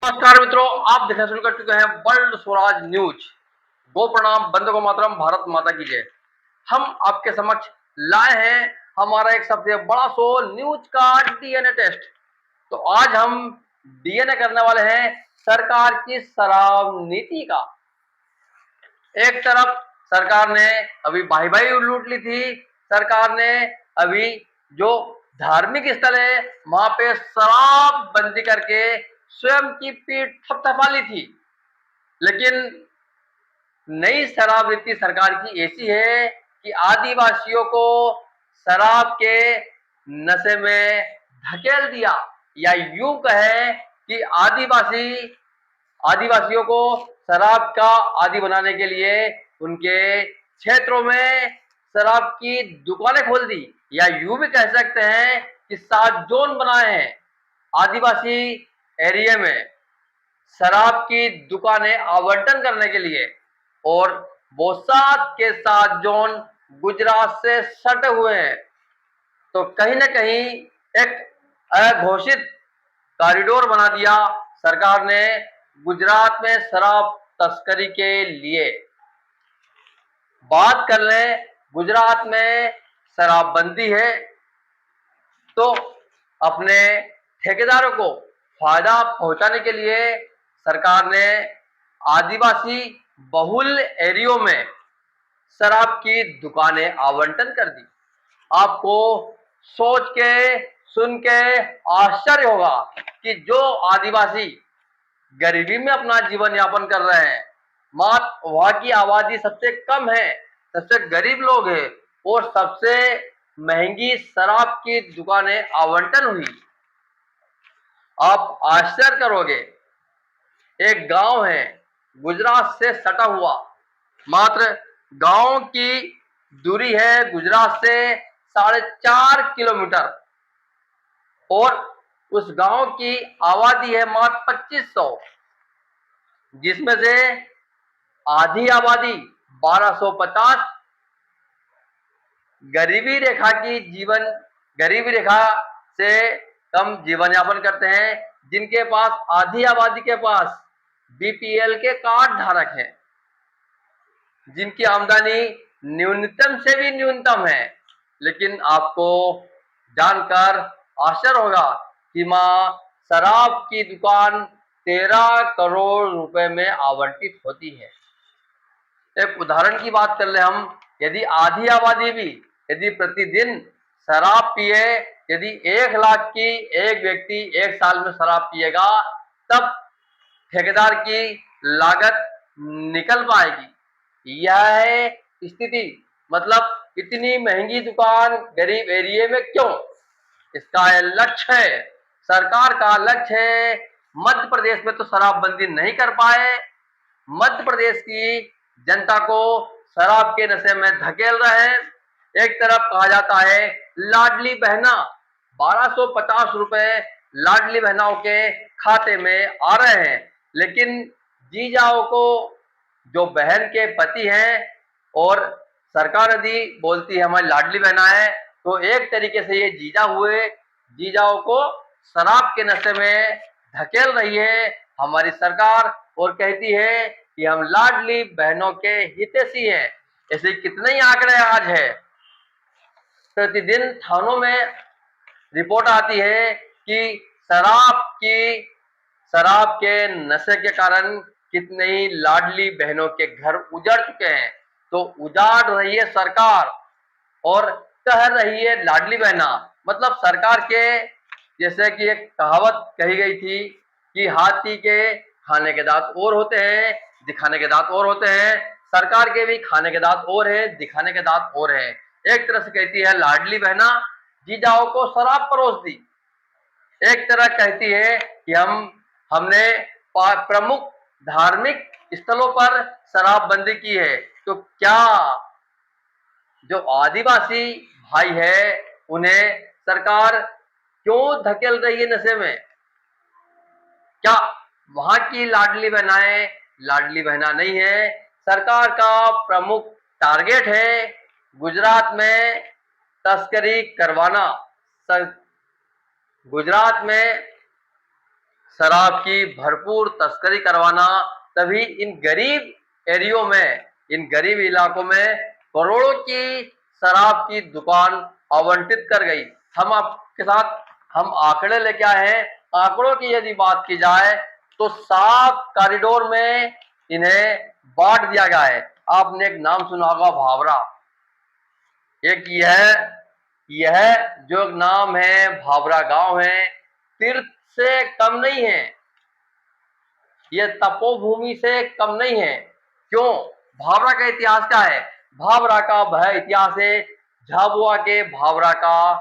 नमस्कार मित्रों, आप देखना शुरू कर चुके हैं वर्ल्ड स्वराज न्यूज। गो प्रणाम, बंदे को मातरम, भारत माता की जय। हम आपके समक्ष लाए हैं हमारा एक सबसे बड़ा शो न्यूज का डीएनए टेस्ट। तो आज हम डीएनए करने वाले हैं सरकार की शराब नीति का। एक तरफ सरकार ने अभी भाई भाई लूट ली थी। सरकार ने अभी जो धार्मिक स्थल है वहां पे शराब बंदी करके स्वयं की पीठ थपथपा ली थी। लेकिन नई शराब नीति सरकार की ऐसी है कि आदिवासियों को शराब के नशे में धकेल दिया, या यूं कहें कि आदिवासियों को शराब का आदी बनाने के लिए उनके क्षेत्रों में शराब की दुकानें खोल दी, या यूं भी कह सकते हैं कि 7 जोन बनाए हैं आदिवासी एरिया में शराब की दुकानें आवंटन करने के लिए। और वो 7 के 7 जोन गुजरात से सटे हुए हैं। तो कहीं ना कहीं एक अघोषित कॉरिडोर बना दिया सरकार ने गुजरात में शराब तस्करी के लिए। बात कर ले, गुजरात में शराबबंदी है तो अपने ठेकेदारों को फायदा पहुंचाने के लिए सरकार ने आदिवासी बहुल एरियो में शराब की दुकानें आवंटन कर दी। आपको सोच के सुन के आश्चर्य होगा कि जो आदिवासी गरीबी में अपना जीवन यापन कर रहे हैं, मात्र वहां की आबादी सबसे कम है, सबसे गरीब लोग हैं, और सबसे महंगी शराब की दुकानें आवंटन हुई। आप आश्चर्य करोगे, एक गांव है गुजरात से सटा हुआ, मात्र गांव की दूरी है गुजरात से 4.5 किलोमीटर, और उस गांव की आबादी है मात्र 2500, जिसमें से आधी आबादी 1250 गरीबी रेखा से कम जीवन यापन करते हैं, जिनके पास आधी आबादी के पास बीपीएल के कार्ड धारक हैं, जिनकी आमदनी न्यूनतम से भी न्यूनतम है। लेकिन आपको जानकर आश्चर्य होगा कि मां शराब की दुकान 13 करोड़ रुपए में आवंटित होती है। एक उदाहरण की बात कर ले हम, यदि आधी आबादी भी यदि प्रतिदिन शराब पिए, यदि 1 लाख की एक व्यक्ति एक साल में शराब पिएगा, तब ठेकेदार की लागत निकल पाएगी। यह है स्थिति। मतलब इतनी महंगी दुकान गरीब एरिया में क्यों? इसका लक्ष्य है, सरकार का लक्ष्य है। मध्य प्रदेश में तो शराबबंदी नहीं कर पाए, मध्य प्रदेश की जनता को शराब के नशे में धकेल रहे हैं। एक तरफ कहा जाता है लाडली बहना, 1250 रुपए लाडली बहनाओं के खाते में आ रहे हैं, लेकिन जीजाओं को, जो बहन के पति हैं, और सरकार यदि बोलती है हमारी लाडली बहना है, तो एक तरीके से ये जीजा हुए, जीजाओं को शराब के नशे में धकेल रही है हमारी सरकार, और कहती है कि हम लाडली बहनों के हितैषी हैं। ऐसे कितने ही आंकड़े आज है, प्रतिदिन थानों में रिपोर्ट आती है कि शराब के नशे के कारण कितने ही लाडली बहनों के घर उजड़ चुके हैं। तो उजाड़ रही है सरकार और कह रही है लाडली बहना। मतलब सरकार के, जैसे कि एक कहावत कही गई थी कि हाथी के खाने के दांत और होते हैं, दिखाने के दांत और होते हैं। सरकार के भी खाने के दांत और है, दिखाने के दांत और है। एक तरह से कहती है लाडली बहना जीजाओं को शराब परोस दी, एक तरह कहती है कि हमने प्रमुख धार्मिक स्थलों पर शराबबंदी की है। तो क्या जो आदिवासी भाई है उन्हें सरकार क्यों धकेल रही है नशे में? क्या वहां की लाडली बहनाएं लाडली बहना नहीं है? सरकार का प्रमुख टारगेट है गुजरात में तस्करी करवाना, गुजरात में शराब की भरपूर तस्करी करवाना, तभी इन गरीब एरियो में, इन गरीब इलाकों में करोड़ों की शराब की दुकान आवंटित कर गई। हम आपके साथ हम आंकड़े लेके आए हैं। आंकड़ों की यदि बात की जाए तो 7 कॉरिडोर में इन्हें बांट दिया गया है। आपने एक नाम सुना होगा, भावरा। एक यह जो नाम है, भावरा गांव है, तीर्थ से कम नहीं है, ये तपोभूमि से कम नहीं है। क्यों? भावरा का इतिहास क्या है? भावरा का वह इतिहास है, झाबुआ के भावरा का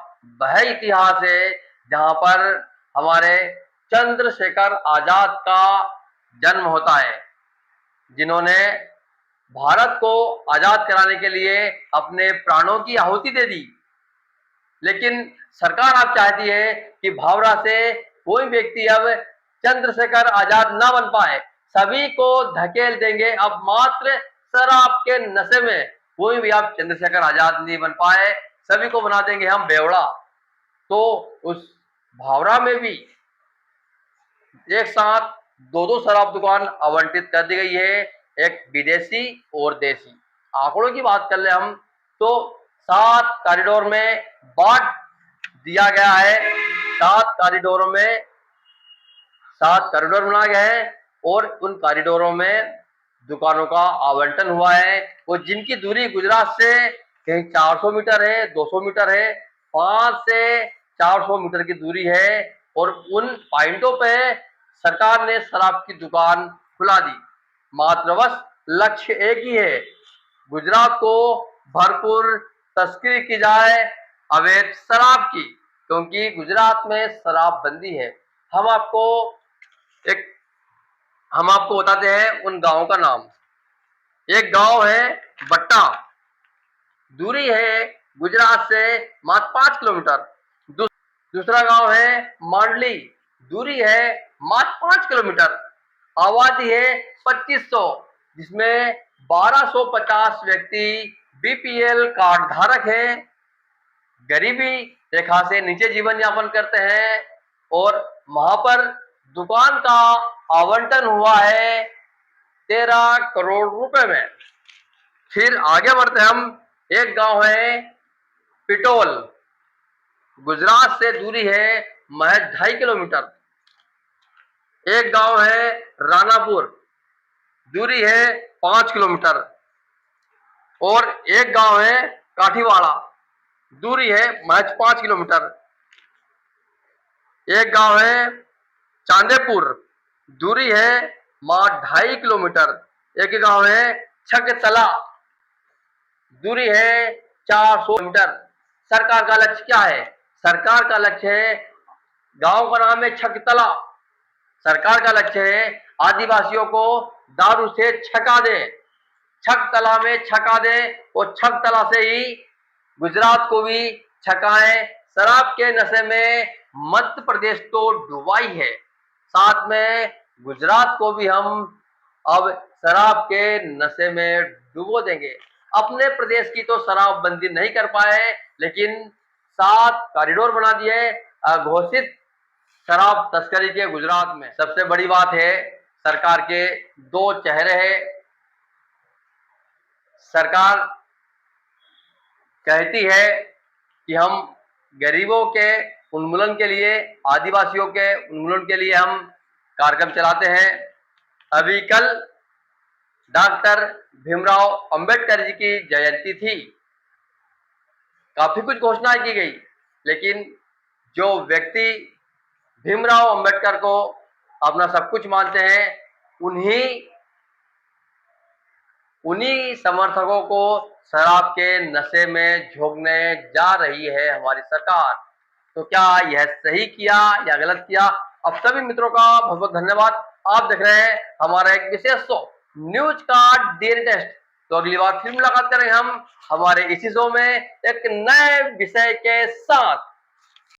वह इतिहास है जहां पर हमारे चंद्रशेखर आजाद का जन्म होता है, जिन्होंने भारत को आजाद कराने के लिए अपने प्राणों की आहुति दे दी। लेकिन सरकार अब चाहती है कि भावरा से कोई व्यक्ति अब चंद्रशेखर आजाद ना बन पाए, सभी को धकेल देंगे अब मात्र शराब के नशे में। कोई भी अब चंद्रशेखर आजाद नहीं बन पाए, सभी को बना देंगे हम बेवड़ा। तो उस भावरा में भी एक साथ दो शराब दुकान आवंटित कर दी गई है, एक विदेशी और देसी। आंकड़ों की बात कर ले हम तो 7 कॉरिडोर में बांट दिया गया है। 7 कॉरिडोरों में 7 कॉरिडोर बनाए गए हैं और उन कॉरिडोरों में दुकानों का आवंटन हुआ है, और जिनकी दूरी गुजरात से कहीं 400 मीटर है, 200 मीटर है, 5 से 400 मीटर की दूरी है। और उन पॉइंटों पे सरकार ने शराब की दुकान खुला दी। मात्र बस लक्ष्य एक ही है, गुजरात को भरपूर तस्करी की जाए अवैध शराब की, क्योंकि गुजरात में शराबबंदी है। हम आपको एक हम आपको बताते हैं उन गांवों का नाम। एक गांव है बट्टा, दूरी है गुजरात से मात्र 5 किलोमीटर। दूसरा गांव है मांडली, दूरी है मात्र 5 किलोमीटर। आबादी है 2500, जिसमें 1250 व्यक्ति बीपीएल कार्ड धारक हैं, गरीबी रेखा से नीचे जीवन यापन करते हैं, और वहां पर दुकान का आवंटन हुआ है 13 करोड़ रुपए में। फिर आगे बढ़ते हम। एक गांव है पिटोल, गुजरात से दूरी है महज 2.5 किलोमीटर। एक गांव है रानापुर, दूरी है 5 किलोमीटर। और एक गांव है काठीवाड़ा, दूरी है महज 5 किलोमीटर। एक गांव है चांदेपुर, दूरी है मात्र 2.5 किलोमीटर। एक गांव है छकतला, दूरी है 400 मीटर। सरकार का लक्ष्य क्या है? सरकार का लक्ष्य है, गांव का नाम है छकतला, सरकार का लक्ष्य है आदिवासियों को दारू से छका दे, छकतला में छका दे, और छकतला से ही गुजरात को भी छकाएं। शराब के नशे में मध्य प्रदेश तो डुबाई है, साथ में गुजरात को भी हम अब शराब के नशे में डुबो देंगे। अपने प्रदेश की तो शराबबंदी नहीं कर पाए, लेकिन 7 कॉरिडोर बना दिए घोषित शराब तस्करी के गुजरात में। सबसे बड़ी बात है, सरकार के 2 चेहरे हैं। सरकार कहती है कि हम गरीबों के उन्मूलन के लिए, आदिवासियों के उन्मूलन के लिए हम कार्यक्रम चलाते हैं। अभी कल डॉक्टर भीमराव अंबेडकर जी की जयंती थी, काफी कुछ घोषणाएं की गई, लेकिन जो व्यक्ति भीमराव अंबेडकर को अपना सब कुछ मानते हैं, उन्हीं समर्थकों को शराब के नशे में झोंकने जा रही है हमारी सरकार। तो क्या यह सही किया या गलत किया? अब सभी मित्रों का बहुत बहुत धन्यवाद। आप देख रहे हैं हमारा एक विशेष शो न्यूज का डीएनए टेस्ट। तो अगली बार फिर मुलाकात करेंगे हम हमारे इसी शो में एक नए विषय के साथ।